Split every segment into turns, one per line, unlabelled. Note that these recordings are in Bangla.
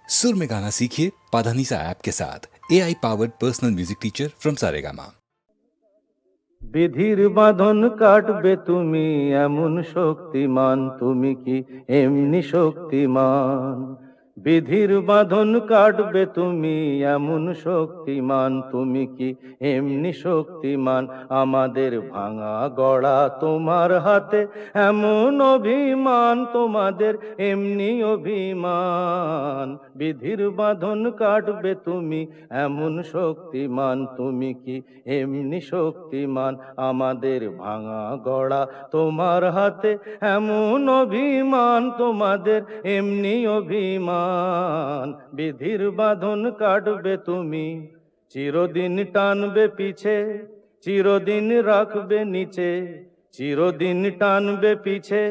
सुर में गाना सीखिए पाधानीसा ऐप के साथ AI powered personal music teacher from Saregama.
বিধির বাঁধন কাটবে তুমি এমন শক্তিমান, তুমি কি এমনি শক্তিমান? বিধির বাঁধন কাটবে তুমি এমন শক্তিমান, তুমি কি এমনি শক্তিমান? আমাদের ভাঙা গড়া তোমার হাতে এমন অভিমান, তোমাদের এমনি অভিমান। বিধির বাঁধন কাটবে তুমি এমন শক্তিমান, তুমি কি এমনি শক্তিমান? আমাদের ভাঙা গড়া তোমার হাতে এমন অভিমান, তোমাদের এমনি অভিমান। বিধির বাঁধন কাটবে তুমি, চিরদিন টানবে পিছে, চিরদিন রাখবে নিচে, চিরদিন টানবে পিছে,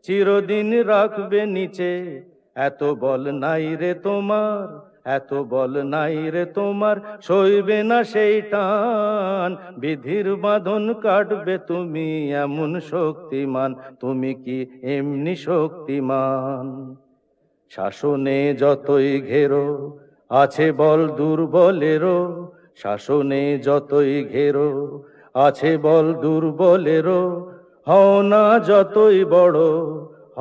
চিরদিন রাখবে নিচে। এত বল নাই রে তোমার, এত বল নাই রে তোমার, সইবে না সেই টান। বিধির বাঁধন কাটবে তুমি এমন শক্তিমান, তুমি কি এমনি শক্তিমান? শাসনে যতই ঘেরো আছে বল দুর্বলেরও, শাসনে যতই ঘেরো আছে বল দুর্বলেরও। হও না যতই বড়,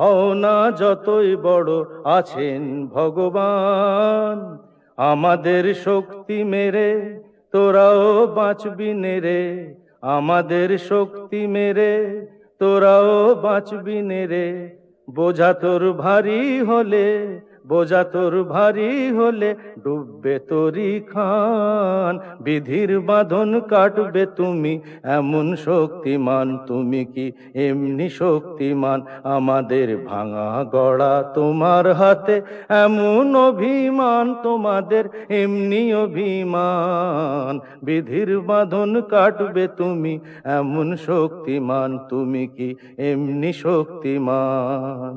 হও না যতই বড়, আছেন ভগবান। আমাদের শক্তি মেরে তোরাও বাঁচবি নেরে, আমাদের শক্তি মেরে তোরাও বাঁচবি নেরে। বোঝা তোর ভারী হলে, বোঝা তোর ভারী হলে ডুববে তোরি খান। বিধির বাঁধন কাটবে তুমি এমন শক্তিমান, তুমি কি এমনি শক্তিমান? আমাদের ভাঙা গড়া তোমার হাতে এমন অভিমান, তোমাদের এমনি অভিমান। বিধির বাঁধন কাটবে তুমি এমন শক্তিমান, তুমি কি এমনি শক্তিমান?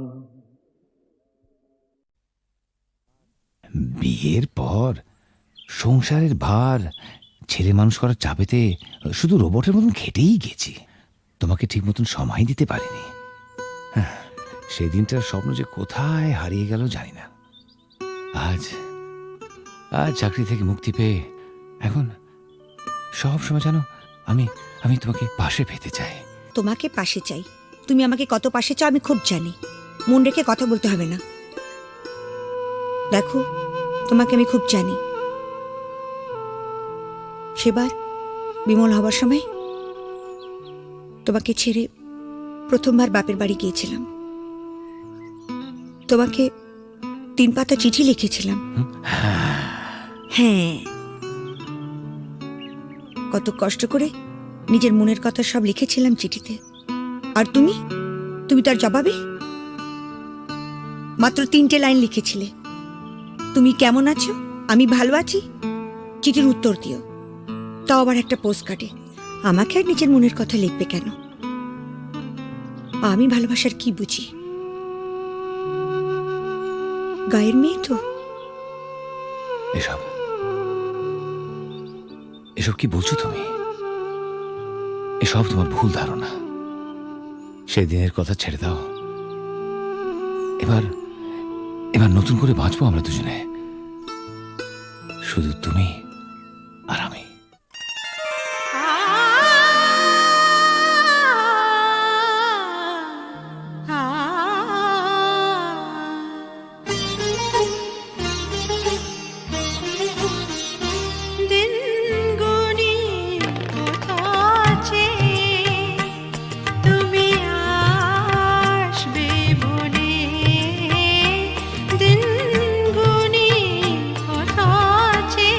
বিয়ের পর সংসারের ভার ছেলে মানুষ করার চাপেতে শুধু রোবটের মতন খেটেই গেছি, তোমাকে ঠিক মতন সময় দিতে পারিনি। সেদিনটার স্বপ্ন যে কোথায় হারিয়ে গেল জানি না। আজ আজ চাকরি থেকে মুক্তি পেয়ে এখন সব সময় জানো আমি আমি তোমাকে পাশে পেতে চাই।
তোমাকে পাশে চাই, তুমি আমাকে কত পাশে চাও আমি খুব জানি। মন রেখে কথা বলতে হবে না। দেখো, তোমাকে আমি খুব জানি। সেবার বিমল হবার সময় তোমাকে ছেড়ে প্রথমবার বাপের বাড়ি গিয়েছিলাম। তোমাকে 3 পাতা চিঠি লিখেছিলাম। হ্যাঁ, কত কষ্ট করে নিজের মনের কথা সব লিখেছিলাম চিঠিতে। আর তুমি তুমি তার জবাবে মাত্র 3টে লাইন লিখেছিলে, তুমি কেমন আছো, আমি ভালো আছি, চিঠির উত্তর দিও। তাও আবার একটা পোস্ট কার্ডে। আমাকে আর নিজের মনের কথা লিখবে কেন? আমি ভালোবাসার কি বুঝি? গায়ের মেয়ে তো।
এসব এসব কি বলছো তুমি? এসব তোমার ভুল ধারণা। সেদিনের কথা ছেড়ে দাও। এবার এবার নতুন করে বাঁচবো আমরা দুজনে, শুধু তুমি আর আমি।
দিন গুনি কথা আছে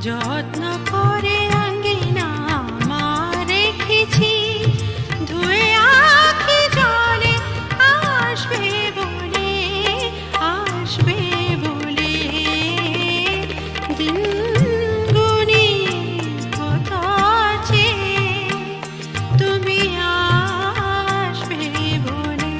যত্ন করে আঙ্গিনা আমার রেখেছি, ধুয়ে আখি জলে আসবে বলে, আসবে বলে। দিন গুনি কত আছে, তুমি আসবে বলে।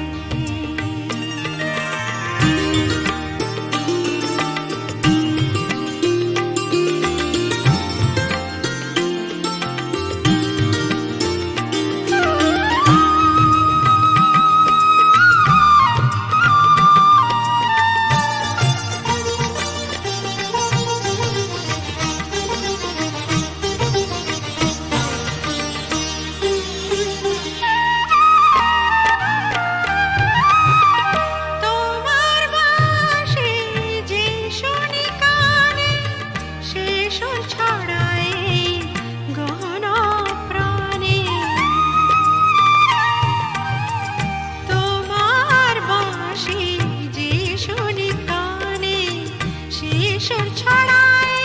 তোমার বাঁশি যে শুনি কানে, সে সুর ছড়ায় গহন প্রাণে। তোমার বাঁশি যে শুনি কানে, সে সুর ছড়ায়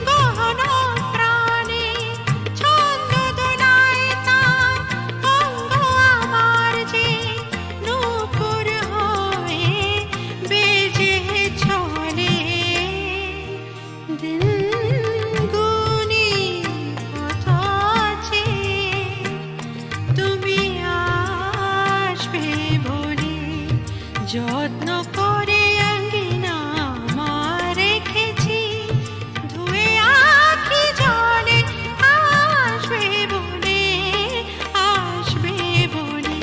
গহন প্রাণে। ছন্দ দোলায় তার অঙ্গ আমার যে, নূপুর হয়ে বেজে চলে। দিন গুনি কত আছে, তুমি আসবে বলে। যত্ন করে আঙ্গিনা আমার রেখেছি, ধুয়ে আখি জলে আসবে বলে, আসবে বলে।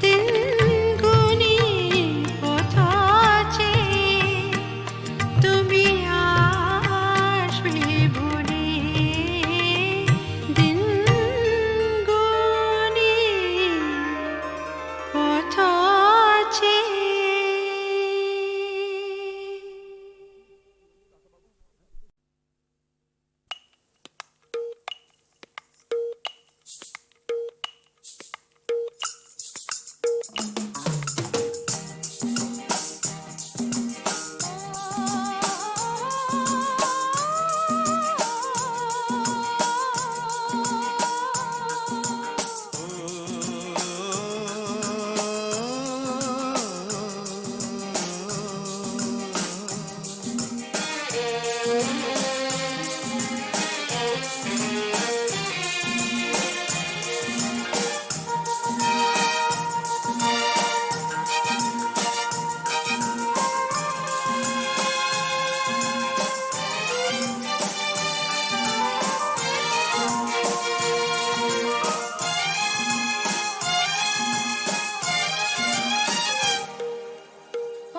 দিন গুনি কত আছে, তুমি আসবে বলে। দিন গুনি কত আছে।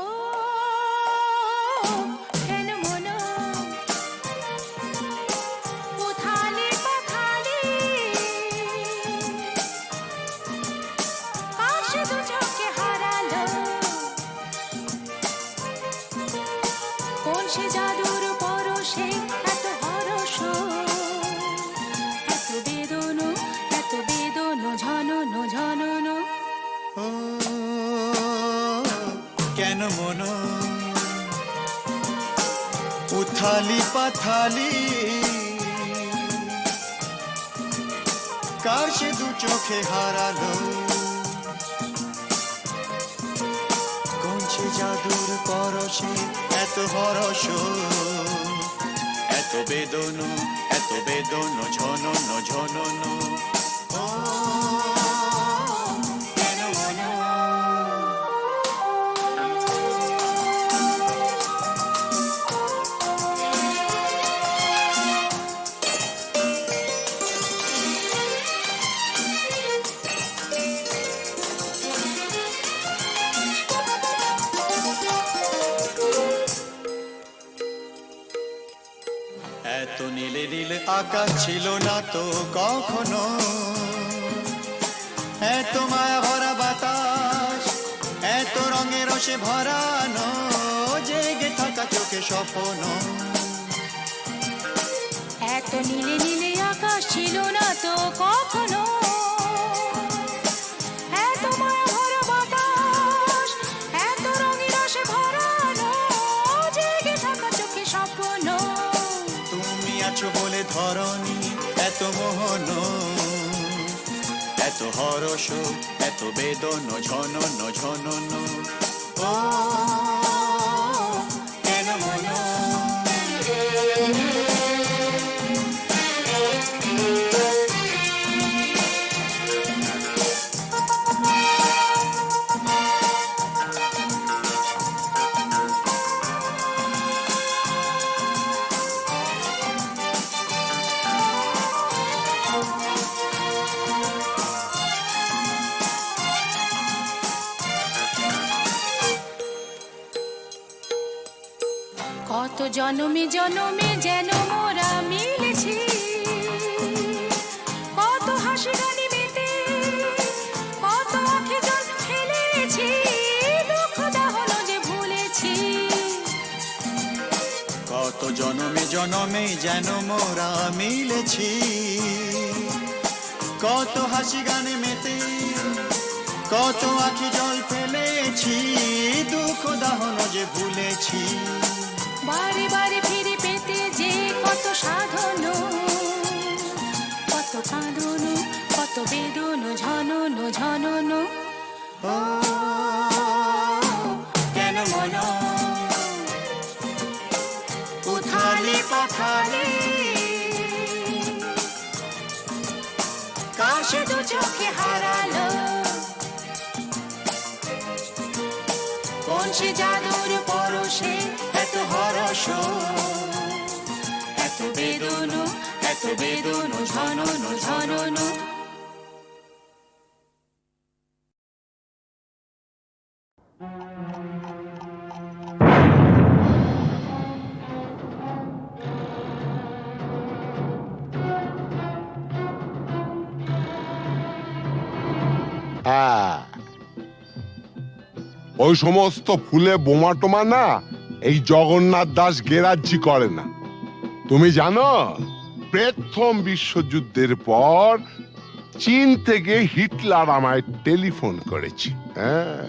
ও কেন মন উথালে পাথালে, কাশ দু চোখে হারালো, কোন সে জাদুর পরশে এত হরস, এত বেদনো, এত বেদনো, ঝননো ঝননো।
ও কেন মন উথালি পাথালি, কার সে দু চোখে হারালো, কোন সে জাদুর পরশে এত হরস, এত বেদনো, এত বেদনো, ঝননো ঝননো। ও কেন মন এত নীলে নীল আকাশ ছিল না তো কখনো, এত মায়া ভরা বাতাস, এত রঙে রসে ভরানো, জেগে থাকা চোখে স্বপ্ন।
এত নীলে নীলে আকাশ ছিল না তো কখনো, এত মায়া ভরা বাতাস, এত রঙে রসে ভরানো, জেগে থাকা চোখে স্বপ্ন।
ধরণী এত মোহন, এত হরস, এত বেদন ঝনন ঝনন। ও কেন মন
কত জনমে জনমে যেন মোরা মিলেছি, কত হাসি গানি মেতে, কত আঁখি জল ফেলেছি, দুঃখ দাহন যে ভুলেছি।
কত জনমে জনমে যেন মোরা মিলেছি, কত হাসি গানে মেতে, কত আঁখি জল ফেলেছি, দুঃখ দাহন যে ভুলেছি।
বারে বারে ফিরে পেতে যে কত সাধন, কত কাঁদন, কত বেদন ঝনন ঝনন।
ও কেন মন উথালে পাথালে,
কাশে দু চোখে হারালো, কোন সে জাদুর পরশে
এত হরস, এত বেদন, এত বেদন ঝনন ঝনন।
হ্যাঁ, ওই সমস্ত ফুলে বোমা টোমা না এই জগন্নাথ দাস গেরাজ্জি করে না। তুমি জানো প্রথম বিশ্বযুদ্ধের পর চীন থেকে হিটলার আমায় টেলিফোন করেছি। হ্যাঁ,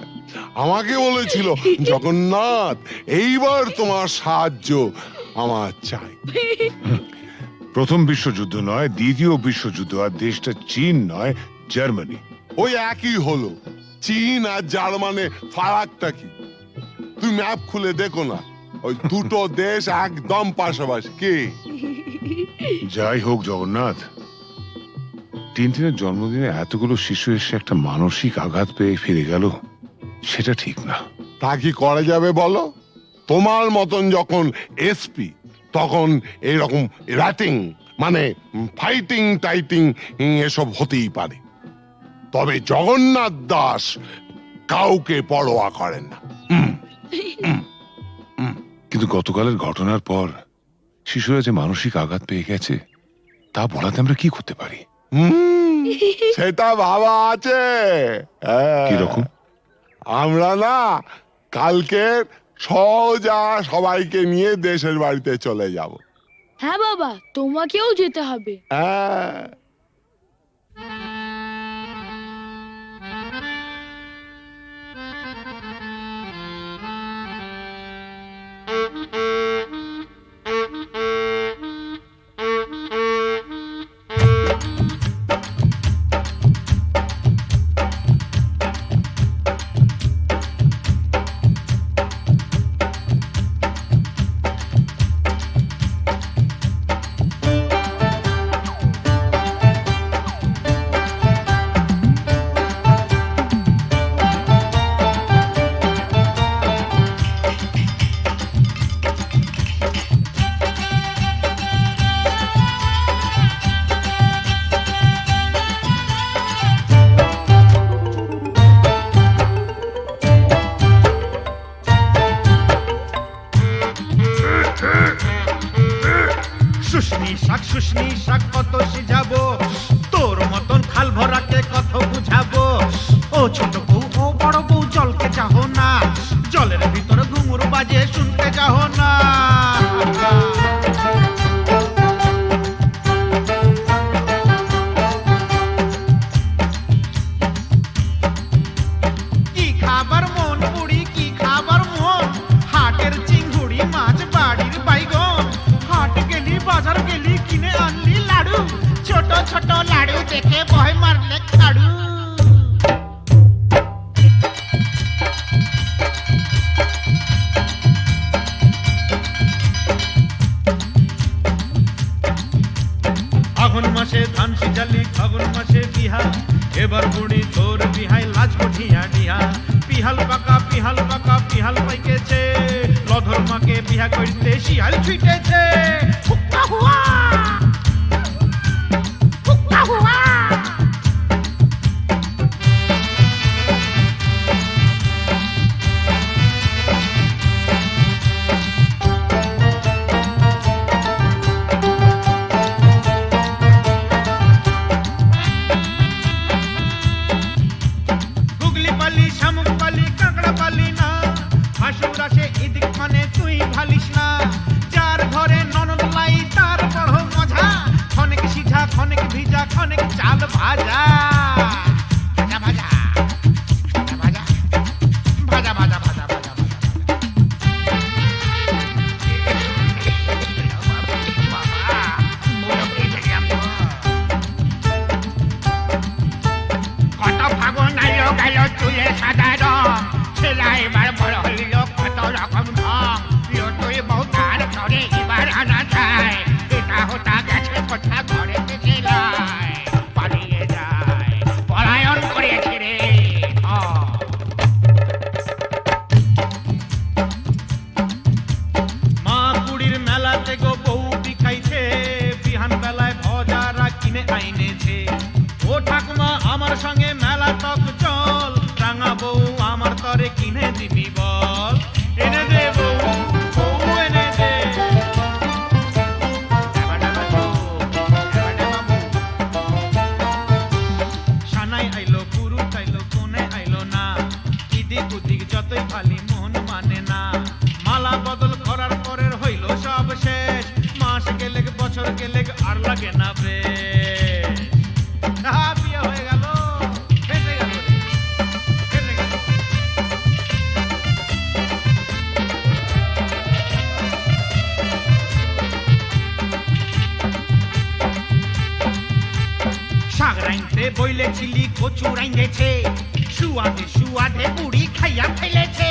আমাকে বলেছিল জগন্নাথ এইবার তোমার সাহায্য আমার চাই।
প্রথম বিশ্বযুদ্ধ নয়, দ্বিতীয় বিশ্বযুদ্ধ, আর দেশটা চীন নয়, জার্মানি।
ওই একই হলো, চীন আর জার্মানে ফারাকটা কি? তুমি ম্যাপ খুলে দেখো না, ওই দুটো দেশ একদম পাশাপাশি। কি
যাই হোক জগন্নাথ, টিনটিনের জন্মদিনে এতগুলো শিশু এসে একটা মানসিক আঘাত পেয়ে ফিরে গেল, সেটা ঠিক না।
তা কি করা যাবে বলো? তোমার মতন যখন এসপি তখন এইরকম র্যাটিং মানে ফাইটিং টাইটিং এসব হতেই পারে, তবে জগন্নাথ দাস কাউকে পরোয়া করেন না।
কিন্তু গতকালের ঘটনার পর শিশুরা যে মানসিক আঘাত পেয়ে গেছে, তা বলাতে আমরা কি করতে পারি?
সেটা ভাবা আছে। হ্যাঁ।
কিরকম?
আমরা না কালকে সোজা সবাইকে নিয়ে দেশের বাড়িতে চলে যাব।
হ্যাঁ বাবা, তোমাকেও যেতে হবে।
হ্যাঁ,
শুশনি শাক কত সিঝাবো, তোর মতন খাল ভরাকে কত বুঝাবো। ও ছোট বউ ও বড় বউ জলকে চাহো না, জলের ভিতরে ঘুঙুর বাজে শুনতে চাহো না। কি খাবার মন পুড়ি, কি খাবার মন, হাটের চিংড়ি মাছ বাড়ির বাইগন, হাট গেলি বাজার গেলি কিনে আনলি ছোট লাড়ু দেখে ভয় মারলে খাড়ু আগুন মাসে ধান সিজালি ফাগুন মাসে বিহা এবার বুড়ি তোর বিহাই লাজ কঠিয়া ডিহা পিহাল পাকা পিহাল পাইকেছে লধর মাকে বিহা করতে শিয়াল ছুটেছে হুক্কা হুয়া হুক্কা হুয়া চাল ভাজা ভাজা ভাজা ভাজা ভাজা ভাজা ভাজা ভাজা কত ফাগুন আইলো গেল চুলে সাদা রং ছেলা এবার বড় হইল কত রকম ঢং তুই বউ তার করে এবার আনা যায় এটা হতা গেছে কথা ঘরে থেকে লাই পালিয়ে যায় পলায়ন করেছে রে মা কুড়ির মেলাতে গো বউ বিখাইছে বিহান বেলায় ভজারা কিনে আইনেছে ও ঠাকুমা আমার সঙ্গে মেলা তক চল রাঙা বউ আমার তরে কিনে দিবি বল এনে দে বউ বউ এনে দে সানাই আইলো পুরুষ আইলো কোনে আইলো না ইদিক উদিক যতই খালি মন মানে না মালা বদল করার পরের হইল সব শেষ মাস গেলে বছর গেলে আর লাগে না বেশ বিয়ে হয়ে গেল ফেসে গেল ফেসে গেল শাক রাইতে বইলেছিলি কচু রাইঁধেছে সুয়াদে সুয়াদে বুড়ি খাইয়া ফেলেছে